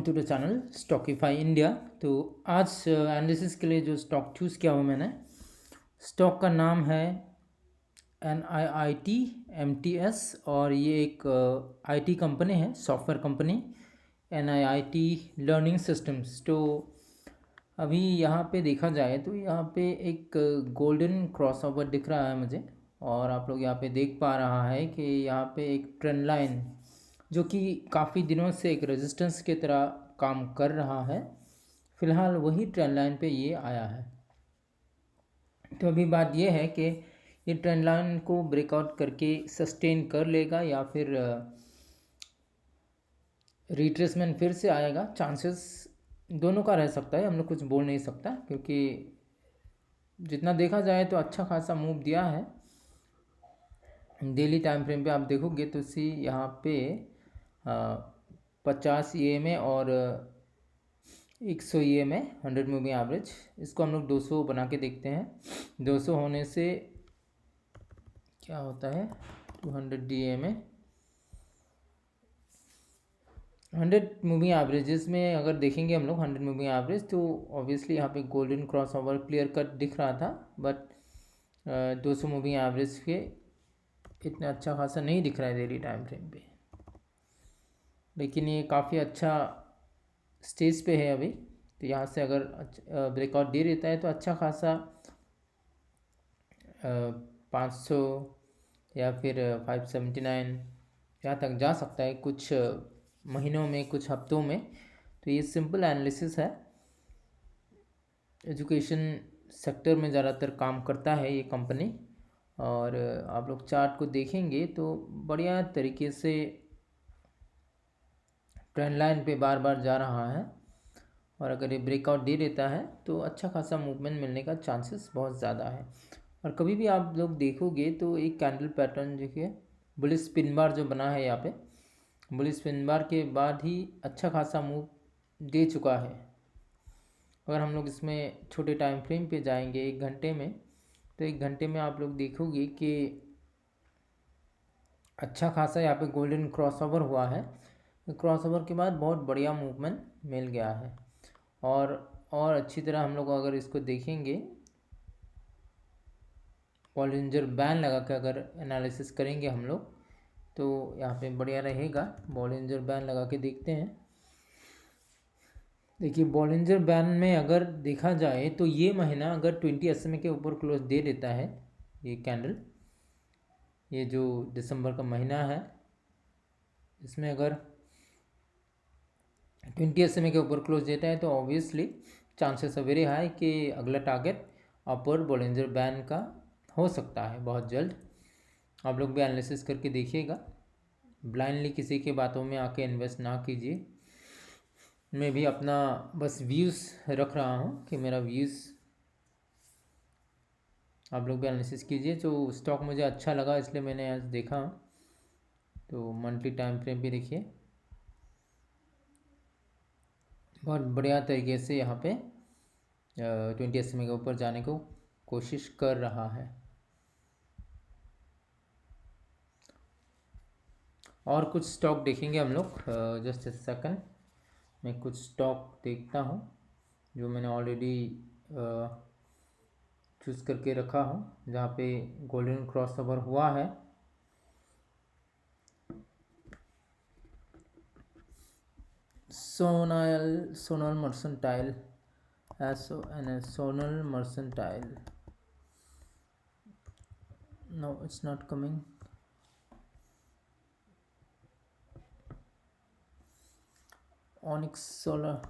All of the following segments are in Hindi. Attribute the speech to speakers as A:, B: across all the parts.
A: To the channel Stockify India. तो आज एनालिसिस के लिए जो स्टॉक चूज़ किया हूँ मैंने, स्टॉक का नाम है NIIT MTS और ये एक IT कंपनी है, software company NIIT learning systems. तो अभी यहाँ पे देखा जाए तो यहाँ पे एक गोल्डन क्रॉसओवर दिख रहा है मुझे, और आप लोग यहाँ पे देख पा रहा है कि यहाँ पे एक ट्रेंड लाइन जो कि काफ़ी दिनों से एक रेजिस्टेंस की तरह काम कर रहा है, फ़िलहाल वही ट्रेंड लाइन पे ये आया है। तो अभी बात ये है कि ये ट्रेंड लाइन को ब्रेकआउट करके सस्टेन कर लेगा या फिर रिट्रेसमेंट फिर से आएगा। चांसेस दोनों का रह सकता है, हम लोग कुछ बोल नहीं सकता, क्योंकि जितना देखा जाए तो अच्छा खासा मूव दिया है। डेली टाइम फ्रेम पे आप देखोगे तो सी यहाँ पे 50 EMA और 100 EMA 100 मूविंग एवरेज, इसको हम लोग 200 बना के देखते हैं। 200 होने से क्या होता है, 200 EMA 100 मूविंग एवरेजेस में अगर देखेंगे हम लोग 100 मूविंग एवरेज, तो ऑब्वियसली यहाँ पे golden cross over clear cut दिख रहा था, बट 200 मूविंग एवरेज के इतना अच्छा खासा नहीं दिख रहा है डेली टाइम फ्रेम पे। लेकिन ये काफ़ी अच्छा स्टेज पे है अभी, तो यहाँ से अगर ब्रेकआउट दे देता है तो अच्छा खासा 500 या फिर 579 यहाँ तक जा सकता है कुछ महीनों में, कुछ हफ्तों में। तो ये सिंपल एनालिसिस है, एजुकेशन सेक्टर में ज़्यादातर काम करता है ये कंपनी। और आप लोग चार्ट को देखेंगे तो बढ़िया तरीके से ट्रेंड लाइन पे बार बार जा रहा है, और अगर ये ब्रेकआउट दे देता है तो अच्छा खासा मूवमेंट मिलने का चांसेस बहुत ज़्यादा है। और कभी भी आप लोग देखोगे तो एक कैंडल पैटर्न देखिए, बुलिश स्पिन बार जो बना है यहाँ पे, बुलिश स्पिन बार के बाद ही अच्छा खासा मूव दे चुका है। अगर हम लोग इसमें छोटे टाइम फ्रेम पे जाएंगे 1 घंटे में, तो 1 घंटे में आप लोग देखोगे कि अच्छा खासा यहाँ पे गोल्डन क्रॉसओवर हुआ है। क्रॉसओवर के बाद बहुत बढ़िया मूवमेंट मिल गया है, और अच्छी तरह हम लोग अगर इसको देखेंगे, बॉलिंजर बैंड लगा के अगर एनालिसिस करेंगे हम लोग, तो यहाँ पे बढ़िया रहेगा। बॉलिंजर बैंड लगा के देखते हैं। देखिए बॉलिंजर बैंड में अगर देखा जाए तो ये महीना अगर 20 SMA के ऊपर क्लोज दे देता है, ये कैंडल, ये जो दिसंबर का महीना है, इसमें अगर 20 SMA के ऊपर क्लोज देता है तो ऑब्वियसली चांसेस वेरी हाई कि अगला टारगेट अपर बॉलिंजर बैंड का हो सकता है बहुत जल्द। आप लोग भी एनालिसिस करके देखिएगा, ब्लाइंडली किसी के बातों में आके इन्वेस्ट ना कीजिए। मैं भी अपना बस व्यूज़ रख रहा हूँ कि मेरा व्यूज़ आप लोग भी एनालिसिस कीजिए। जो स्टॉक मुझे अच्छा लगा इसलिए मैंने आज देखा, तो मंथली टाइम फ्रेम भी देखिए, बहुत बढ़िया तरीके से यहाँ पे 20 SMA के ऊपर जाने को कोशिश कर रहा है। और कुछ स्टॉक देखेंगे हम लोग, जस्ट ए सेकंड, मैं कुछ स्टॉक देखता हूँ जो मैंने ऑलरेडी चूज़ करके रखा हूँ, जहाँ पे गोल्डन क्रॉसओवर हुआ है। Sonal mercantile, SONS, Sonal mercantile, no it's not coming। Onyx solar,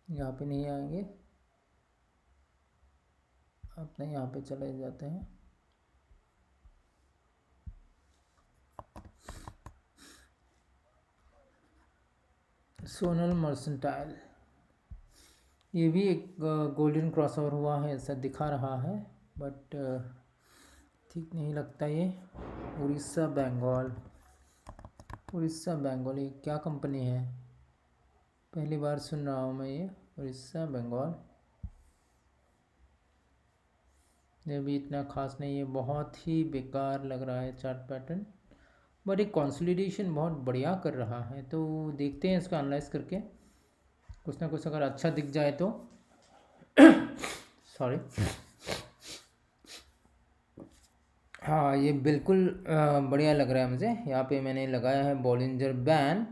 A: यहाँ पे नहीं आएंगे, अपने यहाँ पे चले जाते हैं। सोनल मर्सेंटाइल, ये भी एक गोल्डन क्रॉसओवर हुआ है ऐसा दिखा रहा है, बट ठीक नहीं लगता ये। उड़ीसा बंगाल, उड़ीसा बंगाल ये क्या कंपनी है, पहली बार सुन रहा हूँ मैं ये। उड़ीसा बंगाल, ये भी इतना खास नहीं है, बहुत ही बेकार लग रहा है चार्ट पैटर्न, बट एक कंसोलिडेशन बहुत बढ़िया कर रहा है। तो देखते हैं इसको एनालाइज करके, कुछ ना कुछ अगर अच्छा दिख जाए तो सॉरी। हाँ, ये बिल्कुल बढ़िया लग रहा है मुझे। यहाँ पे मैंने लगाया है बॉलिंजर बैन,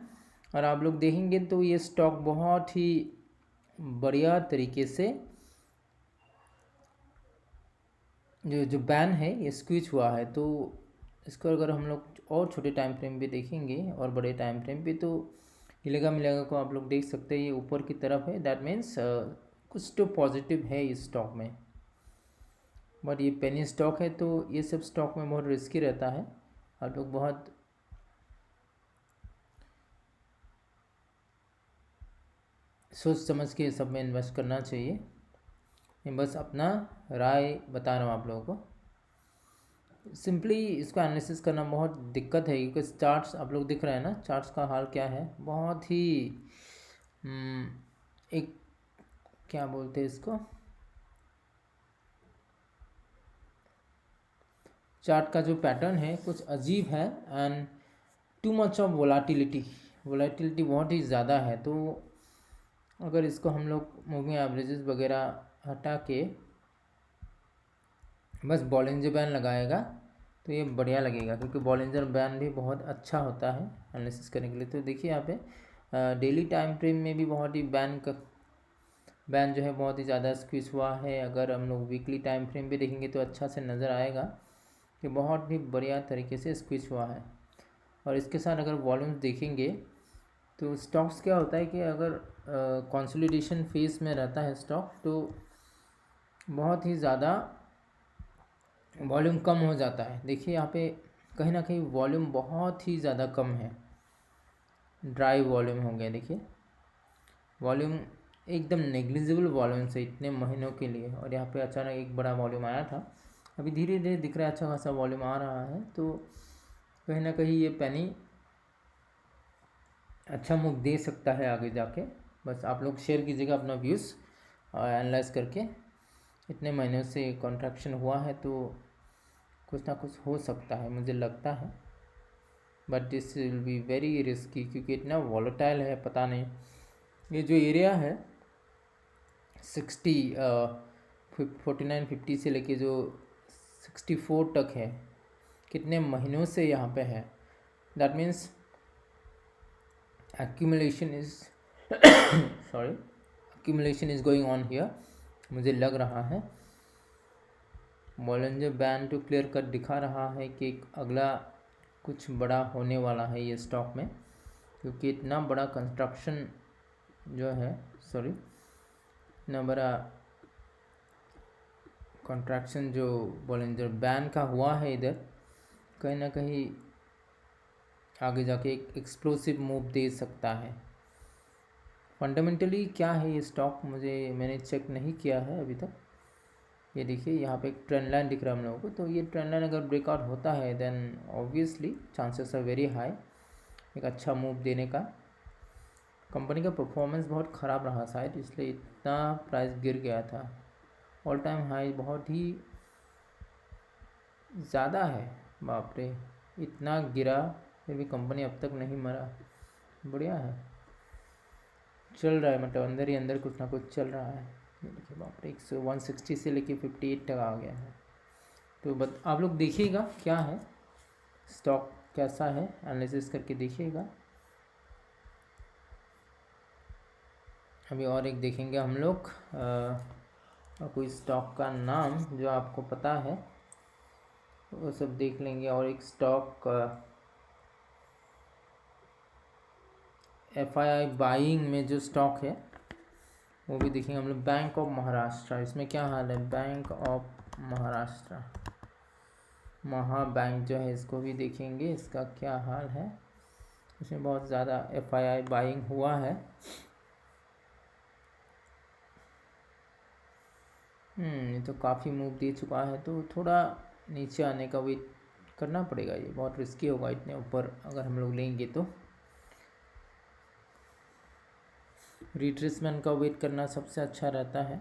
A: और आप लोग देखेंगे तो ये स्टॉक बहुत ही बढ़िया तरीके से जो बैन है ये स्क्विच हुआ है। तो इसको अगर हम लोग और छोटे टाइम फ्रेम पे देखेंगे और बड़े टाइम फ्रेम पे, तो हिलेगा मिलेगा को आप लोग देख सकते हैं, ये ऊपर की तरफ है। दैट मीन्स कुछ तो पॉजिटिव है इस स्टॉक में, बट ये पेनी स्टॉक है तो ये सब स्टॉक में बहुत रिस्की रहता है। आप लोग बहुत सोच समझ के सब में इन्वेस्ट करना चाहिए। मैं बस अपना राय बता रहा हूँ आप लोगों को। सिंपली इसको एनालिसिस करना बहुत दिक्कत है, क्योंकि चार्ट्स आप लोग दिख रहे हैं ना, चार्ट्स का हाल क्या है, बहुत ही एक क्या बोलते हैं इसको, चार्ट का जो पैटर्न है कुछ अजीब है, and too much of volatility, volatility बहुत ही ज़्यादा है। तो अगर इसको हम लोग मूविंग एवरेजेस वगैरह हटा के बस बॉलिंजर बैन लगाएगा तो ये बढ़िया लगेगा, क्योंकि बॉलिंजर बैन भी बहुत अच्छा होता है एनालिसिस करने के लिए। तो देखिए यहाँ पे डेली टाइम फ्रेम में भी बहुत ही बैन जो है बहुत ही ज़्यादा स्क्विज हुआ है। अगर हम लोग वीकली टाइम फ्रेम पे देखेंगे तो अच्छा से नज़र आएगा कि बहुत ही बढ़िया तरीके से स्क्विज हुआ है। और इसके साथ अगर वॉल्यूम्स देखेंगे तो स्टॉक्स क्या होता है कि अगर कंसोलिडेशन फेज में रहता है स्टॉक, तो बहुत ही ज़्यादा वॉल्यूम कम हो जाता है। देखिए यहाँ पे कहीं ना कहीं वॉल्यूम बहुत ही ज़्यादा कम है, ड्राई वॉल्यूम हो गया। देखिए वॉल्यूम एकदम नेग्लिजिबल वॉल्यूम से इतने महीनों के लिए, और यहाँ पे अचानक एक बड़ा वॉल्यूम आया था, अभी धीरे धीरे दिख रहा है अच्छा खासा वॉल्यूम आ रहा है। तो कहीं ना कहीं ये पेनी अच्छा मूव दे सकता है आगे जाके। बस आप लोग शेयर कीजिएगा अपना व्यूज़ एनालाइज करके। इतने महीनों से कॉन्ट्रैक्शन हुआ है तो कुछ ना कुछ हो सकता है मुझे लगता है, but this will be very risky, क्योंकि इतना वॉलेटाइल है, पता नहीं। ये जो एरिया है 4950 से लेके जो 64 तक है, कितने महीनों से यहाँ पे है। That means accumulation is sorry accumulation is going on here, मुझे लग रहा है। बॉलिंजर बैंड तो क्लियर कट दिखा रहा है कि अगला कुछ बड़ा होने वाला है ये स्टॉक में, क्योंकि इतना बड़ा कंस्ट्रक्शन जो है, सॉरी इतना बड़ा कॉन्ट्रैक्शन जो बॉलिंजर बैंड का हुआ है इधर, कहीं ना कहीं आगे जाके एक एक्सप्लोसिव मूव दे सकता है। फंडामेंटली क्या है ये स्टॉक, मैंने चेक नहीं किया है अभी तक। ये देखिए यहाँ पे एक ट्रेंड लाइन दिख रहा है हम लोगों को, तो ये ट्रेंड लाइन अगर ब्रेकआउट होता है then obviously chances are very high एक अच्छा मूव देने का। कंपनी का परफॉर्मेंस बहुत ख़राब रहा शायद, इसलिए इतना प्राइस गिर गया था। ऑल टाइम हाई बहुत ही ज़्यादा है, बाप रे, इतना गिरा फिर भी कंपनी अब तक नहीं मरा, बढ़िया है, चल रहा है, मतलब अंदर ही अंदर कुछ ना कुछ चल रहा है। ये देखिए बाप रे, 160 से लेके 58 तक आ गया है। तो आप लोग देखिएगा क्या है स्टॉक, कैसा है एनालिसिस करके देखिएगा। अभी और एक देखेंगे हम लोग, कोई स्टॉक का नाम जो आपको पता है वो सब देख लेंगे। और एक स्टॉक FII बाइंग में जो स्टॉक है वो भी देखेंगे हम लोग। बैंक ऑफ महाराष्ट्र, इसमें क्या हाल है, बैंक ऑफ महाराष्ट्र, महा बैंक जो है, इसको भी देखेंगे इसका क्या हाल है। इसमें बहुत ज़्यादा FII बाइंग हुआ है। ये तो काफ़ी मूव दे चुका है, तो थोड़ा नीचे आने का वेट करना पड़ेगा। ये बहुत रिस्की होगा इतने ऊपर अगर हम लोग लेंगे तो। रिट्रेसमेंट का वेट करना सबसे अच्छा रहता है।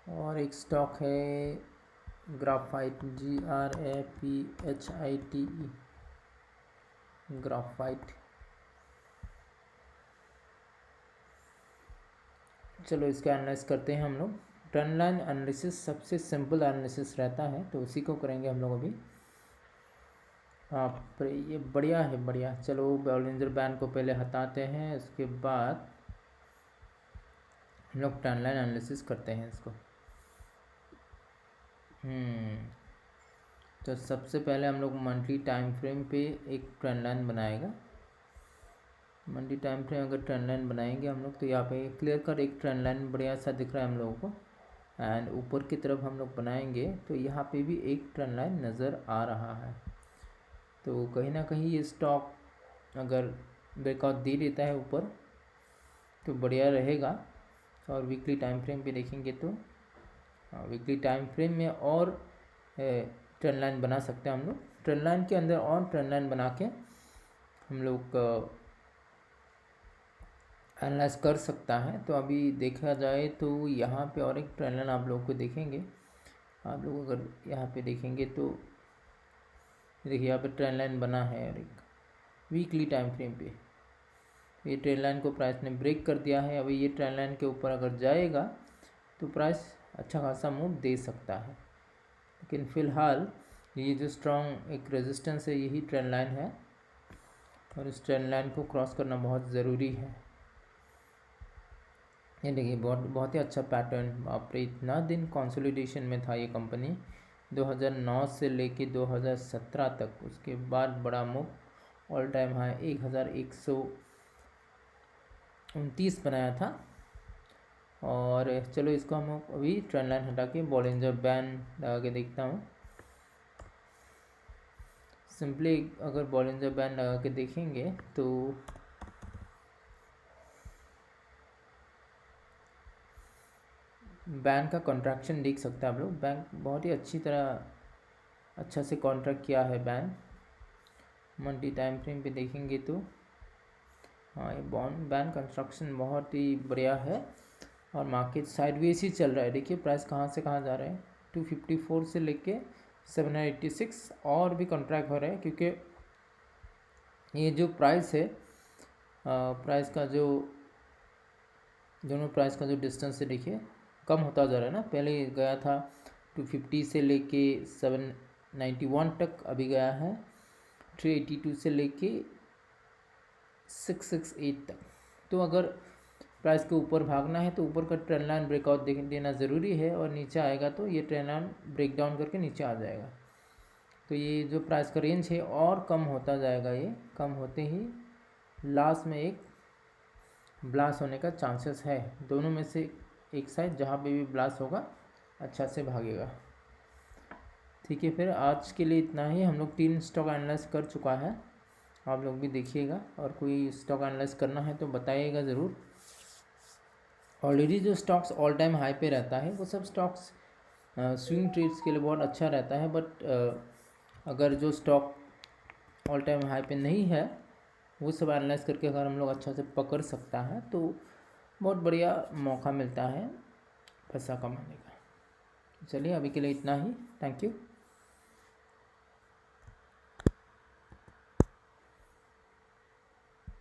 A: और एक स्टॉक है ग्राफाइट, GRAPHITE, ग्राफाइट। चलो इसका एनालाइज करते हैं हम लोग। ट्रेंड लाइन एनालिसिस सबसे सिंपल एनालिसिस रहता है, तो उसी को करेंगे हम लोग अभी। पर ये बढ़िया है, बढ़िया। चलो बॉलिंजर बैंड को पहले हटाते हैं, उसके बाद हम लोग ट्रेंड लाइन एनालिसिस करते हैं इसको। तो सबसे पहले हम लोग मंथली टाइम फ्रेम पे एक ट्रेंड लाइन बनाएगा। मंथली टाइम फ्रेम अगर ट्रेंड लाइन बनाएंगे हम लोग, तो यहाँ पे क्लियर कर एक ट्रेंड लाइन बढ़िया सा दिख रहा है हम लोगों को। एंड ऊपर की तरफ हम लोग बनाएंगे तो यहाँ पे भी एक ट्रेंड लाइन नज़र आ रहा है। तो कहीं ना कहीं ये स्टॉक अगर ब्रेकआउट दे देता है ऊपर तो बढ़िया रहेगा। और वीकली टाइम फ्रेम पे देखेंगे तो वीकली टाइम फ्रेम में और ट्रेंड लाइन बना सकते हैं हम लोग। ट्रेंड लाइन के अंदर और ट्रेंड लाइन बना के हम लोग एनालाइज कर सकता है। तो अभी देखा जाए तो यहाँ पे और एक ट्रेंड लाइन आप लोगों को देखेंगे। आप लोग अगर यहाँ पे देखेंगे तो देखिए यहाँ पे ट्रेंड लाइन बना है और एक वीकली टाइम फ्रेम पे ये ट्रेंड लाइन को प्राइस ने ब्रेक कर दिया है। अभी ये ट्रेंड लाइन के ऊपर अगर जाएगा तो प्राइस अच्छा खासा मूव दे सकता है, लेकिन फ़िलहाल ये जो स्ट्रॉन्ग एक रेजिस्टेंस है यही ट्रेंड लाइन है और इस ट्रेंड लाइन को क्रॉस करना बहुत ज़रूरी है। ये देखिए बहुत ही अच्छा पैटर्न। बाप रे, इतना दिन कंसोलिडेशन में था ये कंपनी 2009 से लेके 2017 तक। उसके बाद बड़ा मूव, ऑल टाइम हाई 1129 बनाया था। और चलो इसको हम अभी ट्रेंड लाइन हटा के बॉलिंजर बैंड लगा के देखता हूँ। सिंपली अगर बॉलिंजर बैंड लगा के देखेंगे तो बैंक का कॉन्ट्रैक्शन देख सकते हैं आप लोग। बैंक बहुत ही अच्छी तरह अच्छा से कॉन्ट्रैक्ट किया है बैंक। मंथली टाइम फ्रेम पे देखेंगे तो हाँ, ये बैंक कंस्ट्रक्शन बहुत ही बढ़िया है और मार्केट साइडवेज ही चल रहा है। देखिए प्राइस कहाँ से कहाँ जा रहे हैं, 254 से लेके 786 और भी कॉन्ट्रैक्ट हो रहे हैं, क्योंकि ये जो प्राइस है प्राइस का जो दोनों प्राइस का जो डिस्टेंस है देखिए कम होता जा रहा है ना। पहले गया था 250 से लेके 791 तक, अभी गया है 382 से लेके 668 तक। तो अगर प्राइस के ऊपर भागना है तो ऊपर का ट्रेंड लाइन ब्रेकआउट देना ज़रूरी है और नीचे आएगा तो ये ट्रेंड लाइन ब्रेक डाउन करके नीचे आ जाएगा। तो ये जो प्राइस का रेंज है और कम होता जाएगा। ये कम होते ही लास्ट में एक ब्लास्ट होने का चांसेस है। दोनों में से एक साइड जहाँ पे भी ब्लास्ट होगा अच्छा से भागेगा। ठीक है, फिर आज के लिए इतना ही। हम लोग 3 स्टॉक एनालाइज कर चुका है, आप लोग भी देखिएगा। और कोई स्टॉक एनालाइज करना है तो बताइएगा ज़रूर। ऑलरेडी जो स्टॉक्स ऑल टाइम हाई पे रहता है वो सब स्टॉक्स स्विंग ट्रेड्स के लिए बहुत अच्छा रहता है। बट अगर जो स्टॉक ऑल टाइम हाई पे नहीं है वो सब एनालाइज करके अगर हम लोग अच्छा से पकड़ सकता है तो बहुत बढ़िया मौका मिलता है पैसा कमाने का। चलिए अभी के लिए इतना ही। Thank you.